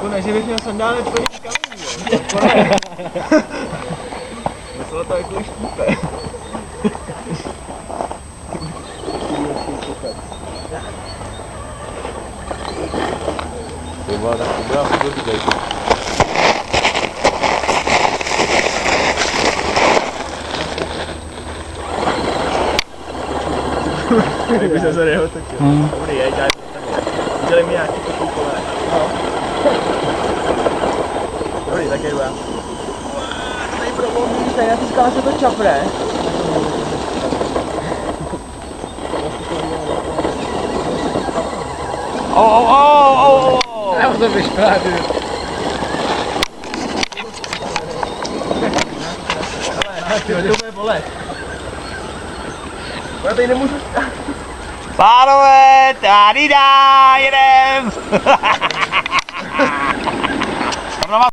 jako ne, že bych měl sandály plný kamení, jo. Myslel to jako štípe. Ty vole, tak to byla asi dobrý dejku. Jak bych se zase neotočil. Dobrý, je, dělej to takhle. Udělej mi nějaký takový kole. Dobrý, tak jedu já. Tady problém, když tady na té skále se to čapne. Já to vyšplátím. To bude bolet. Já tady nemůžu... Pánové, tady dá, jedem!